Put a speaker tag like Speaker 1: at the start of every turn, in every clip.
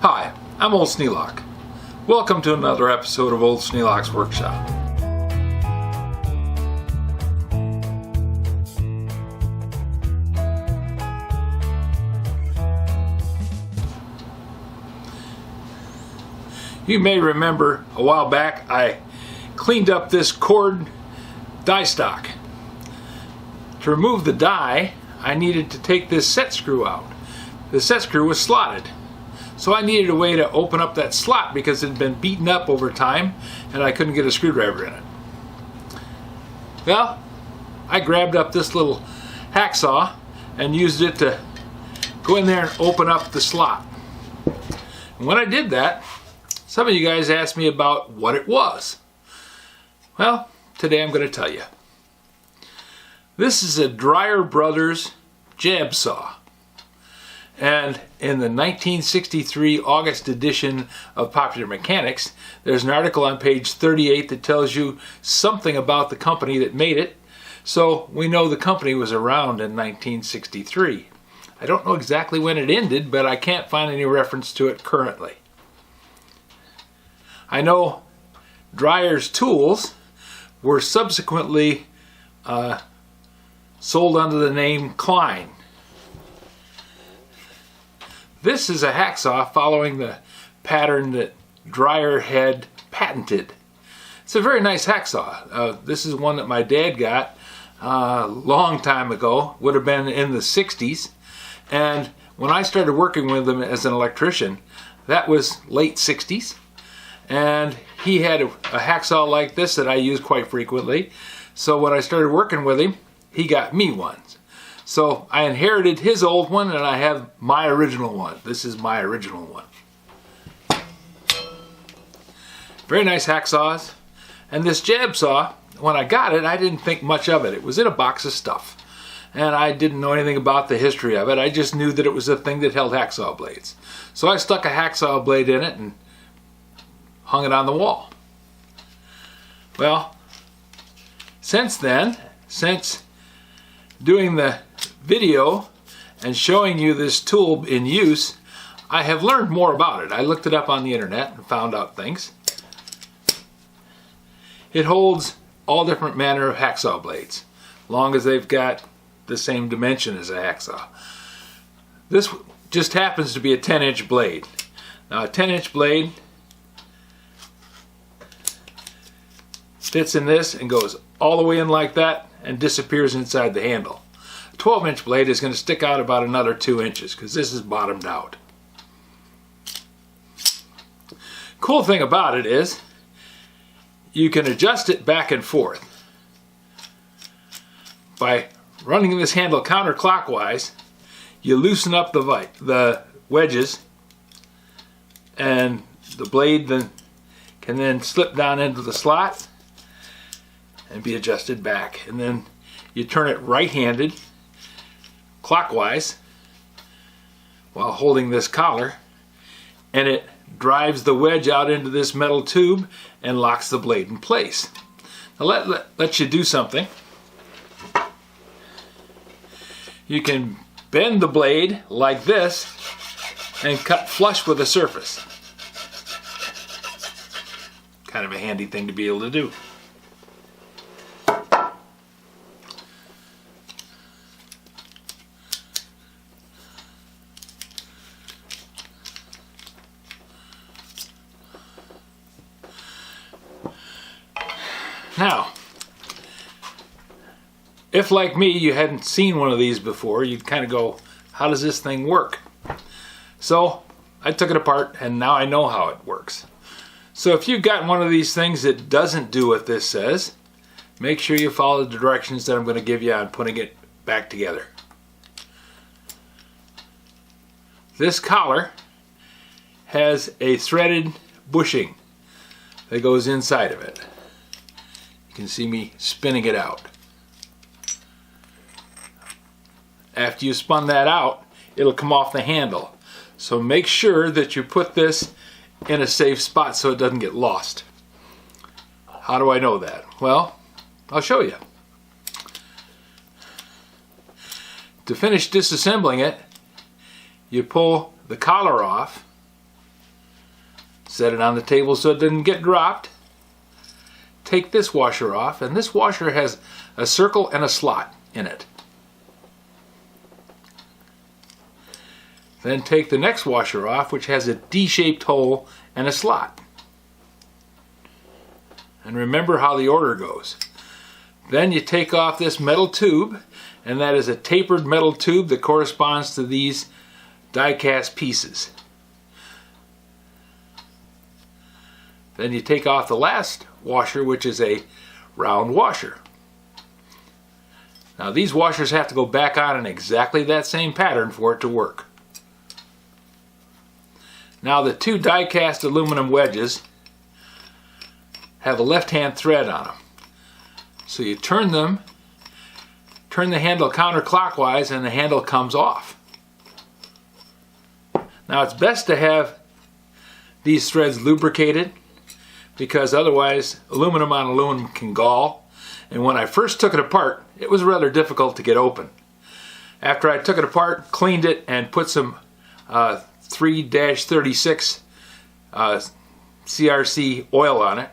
Speaker 1: Hi, I'm Old Sneelock. Welcome to another episode of Old Sneelock's Workshop. You may remember a while back I cleaned up this cord die stock. To remove the die, I needed to take this set screw out. The set screw was slotted. So I needed a way to open up that slot because it had been beaten up over time and I couldn't get a screwdriver in it. Well, I grabbed up this little hacksaw and used it to go in there and open up the slot. And when I did that, some of you guys asked me about what it was. Well, today I'm going to tell you. This is a Dreier Brothers jab saw. And in the 1963 August edition of Popular Mechanics, there's an article on page 38 that tells you something about the company that made it. So we know the company was around in 1963. I don't know exactly when it ended, but I can't find any reference to it currently. I know Dreier's tools were subsequently sold under the name Klein. This is a hacksaw following the pattern that Dreier had patented. It's a very nice hacksaw. This is one that my dad got a long time ago, would have been in the 60s. And when I started working with him as an electrician, that was late 60s. And he had a hacksaw like this that I use quite frequently. So when I started working with him, he got me one. So I inherited his old one and I have my original one. This is my original one. Very nice hacksaws. And this jab saw, when I got it, I didn't think much of it. It was in a box of stuff. And I didn't know anything about the history of it. I just knew that it was a thing that held hacksaw blades. So I stuck a hacksaw blade in it and hung it on the wall. Well, since then, since doing the video and showing you this tool in use, I have learned more about it. I looked it up on the internet and found out things. It holds all different manner of hacksaw blades, long as they've got the same dimension as a hacksaw. This just happens to be a 10-inch blade. Now a 10-inch blade fits in this and goes all the way in like that and disappears inside the handle. A 12-inch blade is going to stick out about another 2 inches because this is bottomed out. Cool thing about it is you can adjust it back and forth. By running this handle counterclockwise, you loosen up the wedges and the blade can then slip down into the slot and be adjusted back. And then you turn it right-handed clockwise while holding this collar, and it drives the wedge out into this metal tube and locks the blade in place. Now let you do something. You can bend the blade like this and cut flush with the surface. Kind of a handy thing to be able to do. Now, if like me you hadn't seen one of these before, you'd kind of go, how does this thing work? So I took it apart and now I know how it works. So if you've got one of these things that doesn't do what this says, make sure you follow the directions that I'm going to give you on putting it back together. This collar has a threaded bushing that goes inside of it. You can see me spinning it out. After you spun that out, it'll come off the handle. So make sure that you put this in a safe spot so it doesn't get lost. How do I know that? Well, I'll show you. To finish disassembling it, you pull the collar off Set it on the table so it didn't get dropped. Take this washer off, and this washer has a circle and a slot in it. Then take the next washer off, which has a D-shaped hole and a slot. And remember how the order goes. Then you take off this metal tube, and that is a tapered metal tube that corresponds to these die-cast pieces. Then you take off the last washer, which is a round washer. Now these washers have to go back on in exactly that same pattern for it to work. Now the two die-cast aluminum wedges have a left-hand thread on them. So you turn them, turn the handle counterclockwise, and the handle comes off. Now it's best to have these threads lubricated, because otherwise aluminum on aluminum can gall. And when I first took it apart, it was rather difficult to get open. After I took it apart, cleaned it, and put some 3-36 CRC oil on it.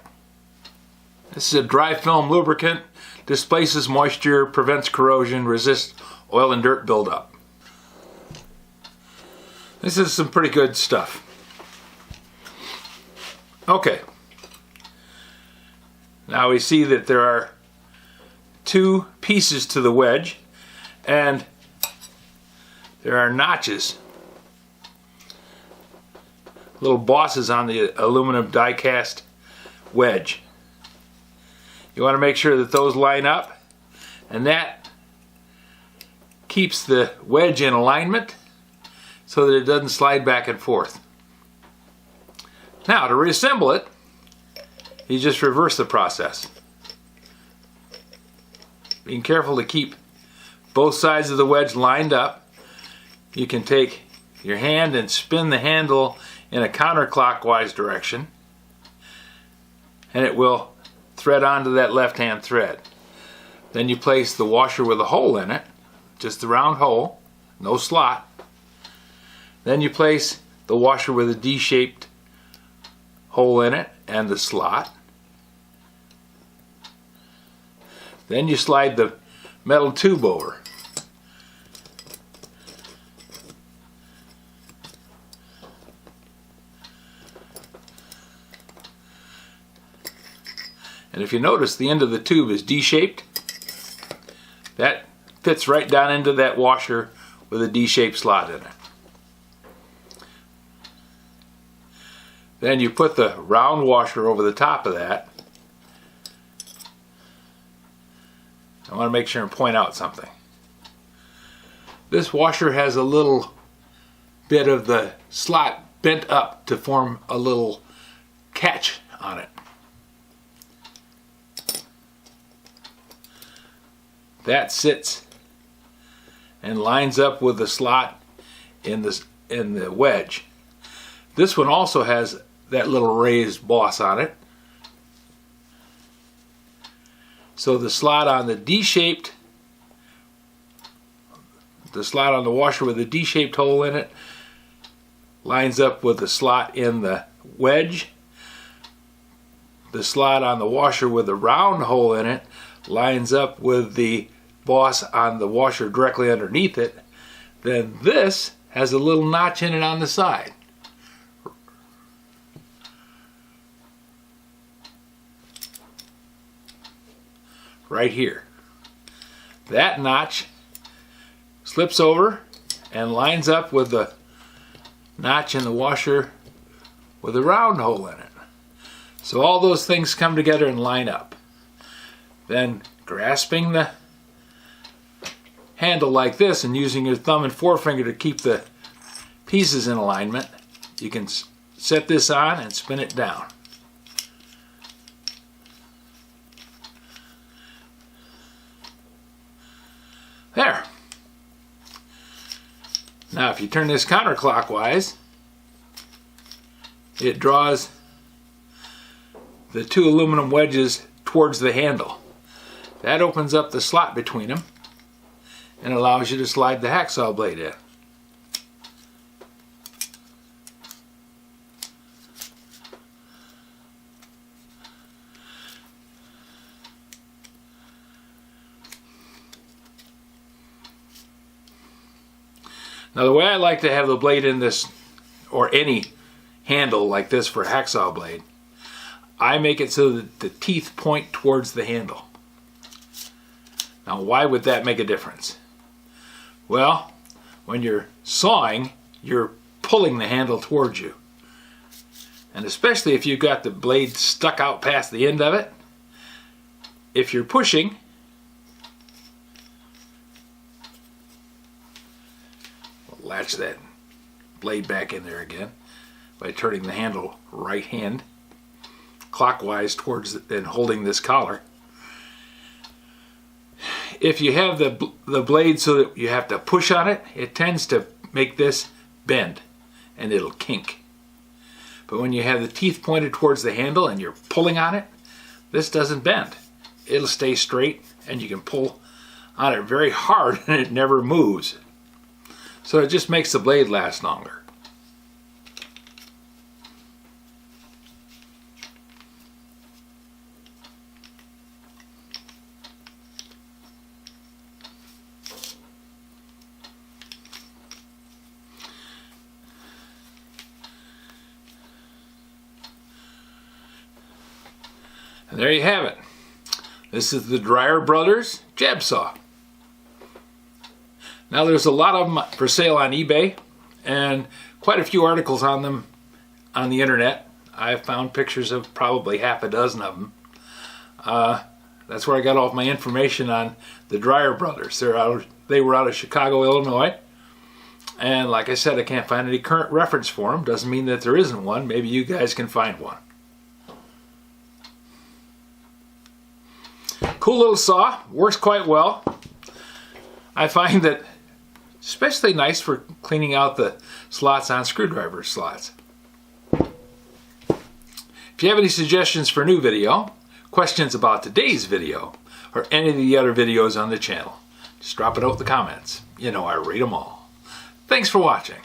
Speaker 1: This is a dry film lubricant, displaces moisture, prevents corrosion, resists oil and dirt buildup. This is some pretty good stuff. Okay. Now we see that there are two pieces to the wedge, and there are notches, little bosses on the aluminum die-cast wedge. You want to make sure that those line up, and that keeps the wedge in alignment so that it doesn't slide back and forth. Now to reassemble it, you just reverse the process. Being careful to keep both sides of the wedge lined up, you can take your hand and spin the handle in a counterclockwise direction, and it will thread onto that left-hand thread. Then you place the washer with a hole in it, just a round hole, no slot. Then you place the washer with a D-shaped hole in it and the slot. Then you slide the metal tube over. And if you notice, the end of the tube is D-shaped. That fits right down into that washer with a D-shaped slot in it. Then you put the round washer over the top of that. I want to make sure and point out something. This washer has a little bit of the slot bent up to form a little catch on it. That sits and lines up with the slot in the wedge. This one also has that little raised boss on it. So the slot on the D-shaped, the slot on the washer with a D-shaped hole in it lines up with the slot in the wedge. The slot on the washer with the round hole in it lines up with the boss on the washer directly underneath it. Then this has a little notch in it on the side. Right here. That notch slips over and lines up with the notch in the washer with a round hole in it. So all those things come together and line up. Then grasping the handle like this and using your thumb and forefinger to keep the pieces in alignment, you can set this on and spin it down. There. Now if you turn this counterclockwise, it draws the two aluminum wedges towards the handle. That opens up the slot between them and allows you to slide the hacksaw blade in. Now the way I like to have the blade in this, or any handle like this for a hacksaw blade, I make it so that the teeth point towards the handle. Now why would that make a difference? Well, when you're sawing, you're pulling the handle towards you. And especially if you've got the blade stuck out past the end of it, if you're pushing, we'll latch that blade back in there again by turning the handle right hand clockwise towards and holding this collar. If you have the blade so that you have to push on it, it tends to make this bend and it'll kink. But when you have the teeth pointed towards the handle and you're pulling on it, this doesn't bend. It'll stay straight and you can pull on it very hard and it never moves. So it just makes the blade last longer. And there you have it. This is the Dreier Brothers jab saw. Now there's a lot of them for sale on eBay and quite a few articles on them on the internet. I've found pictures of probably half a dozen of them. That's where I got all of my information on the Dreier Brothers. They were out of Chicago, Illinois. And like I said, I can't find any current reference for them. Doesn't mean that there isn't one. Maybe you guys can find one. Cool little saw, works quite well. I find that especially nice for cleaning out the slots on screwdriver slots. If you have any suggestions for a new video, questions about today's video, or any of the other videos on the channel, just drop it out in the comments. You know I read them all. Thanks for watching.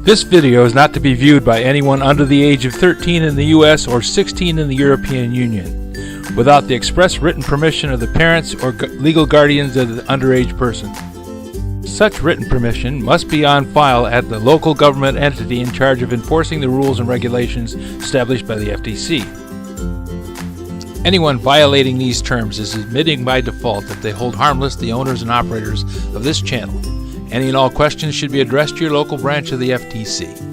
Speaker 2: This video is not to be viewed by anyone under the age of 13 in the U.S. or 16 in the European Union, without the express written permission of the parents or legal guardians of the underage person. Such written permission must be on file at the local government entity in charge of enforcing the rules and regulations established by the FTC. Anyone violating these terms is admitting by default that they hold harmless the owners and operators of this channel. Any and all questions should be addressed to your local branch of the FTC.